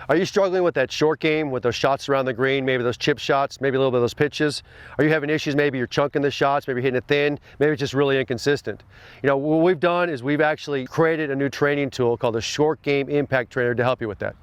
Are you struggling with that short game, with those shots around the green, maybe those chip shots, maybe a little bit of those pitches? Are you having issues, maybe you're chunking the shots, maybe hitting it thin, maybe it's just really inconsistent? You know, what we've done is we've actually created a new training tool called the Short Game Impact Trainer to help you with that.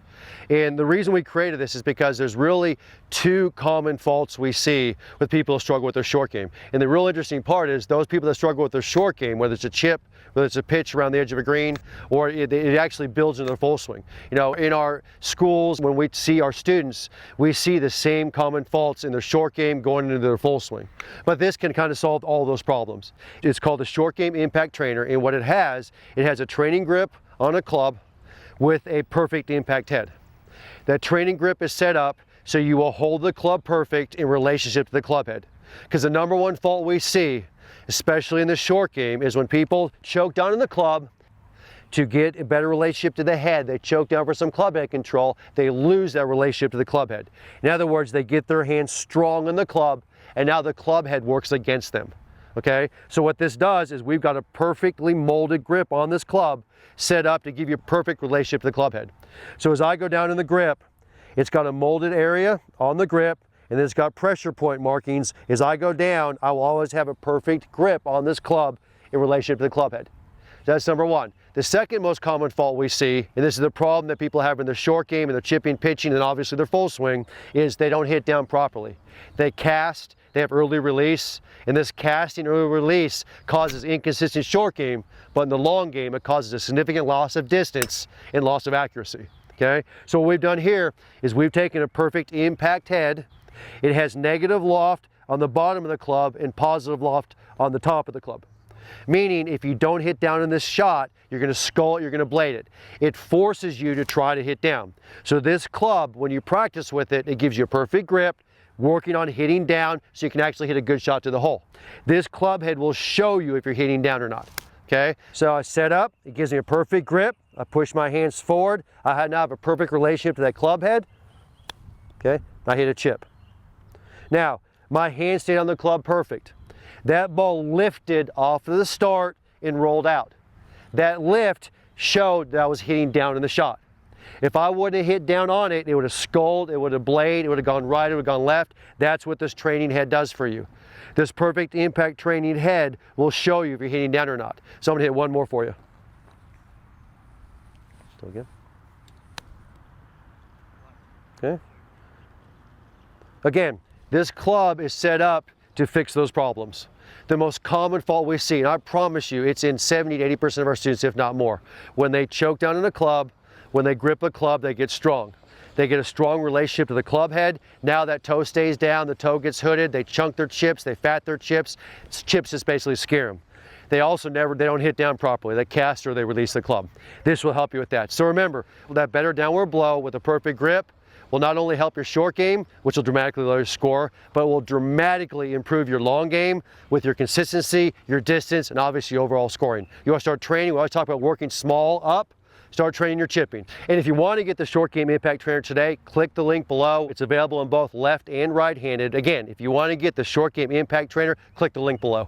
And the reason we created this is because there's really two common faults we see with people who struggle with their short game. And the real interesting part is those people that struggle with their short game, whether it's a chip, whether it's a pitch around the edge of a green, or it actually builds into their full swing. You know, in our schools, when we see our students, we see the same common faults in their short game going into their full swing. But this can kind of solve all those problems. It's called the Short Game Impact Trainer, and what it has a training grip on a club with a perfect impact head. That training grip is set up so you will hold the club perfect in relationship to the club head. Because the number one fault we see, especially in the short game, is when people choke down in the club to get a better relationship to the head. They choke down for some club head control, they lose that relationship to the club head. In other words, they get their hands strong in the club, and now the club head works against them. Okay, so what this does is we've got a perfectly molded grip on this club set up to give you a perfect relationship to the club head. So as I go down in the grip, it's got a molded area on the grip, and then it's got pressure point markings. As I go down, I will always have a perfect grip on this club in relationship to the club head. That's number one. The second most common fault we see, and this is the problem that people have in their short game and their chipping, pitching, and obviously their full swing, is they don't hit down properly. They cast, they have early release, and this casting early release causes inconsistent short game, but in the long game it causes a significant loss of distance and loss of accuracy. Okay, so what we've done here is we've taken a perfect impact head. It has negative loft on the bottom of the club and positive loft on the top of the club. Meaning if you don't hit down in this shot, you're going to skull it, you're going to blade it. It forces you to try to hit down. So this club, when you practice with it, it gives you a perfect grip, working on hitting down so you can actually hit a good shot to the hole. This club head will show you if you're hitting down or not. Okay, so I set up, it gives me a perfect grip. I push my hands forward. I now have a perfect relationship to that club head. Okay, I hit a chip. Now, my hand stayed on the club perfect. That ball lifted off of the start and rolled out. That lift showed that I was hitting down in the shot. If I wouldn't have hit down on it, it would have sculled, it would have bladed, it would have gone right, it would have gone left. That's what this training head does for you. This perfect impact training head will show you if you're hitting down or not. So I'm going to hit one more for you. Still good? Okay. Again, this club is set up to fix those problems. The most common fault we see, and I promise you it's in 70 to 80% of our students, if not more. When they choke down in a club, when they grip a club, they get strong. They get a strong relationship to the club head. Now that toe stays down, the toe gets hooded, they chunk their chips, they fat their chips. Chips just basically scare them. They also they don't hit down properly. They cast or they release the club. This will help you with that. So remember, that better downward blow with a perfect grip will not only help your short game, which will dramatically lower your score, but will dramatically improve your long game with your consistency, your distance, and obviously overall scoring. You want to start training, we always talk about working small up, start training your chipping. And if you want to get the Short Game Impact Trainer today, click the link below. It's available in both left and right-handed. Again, if you want to get the Short Game Impact Trainer, click the link below.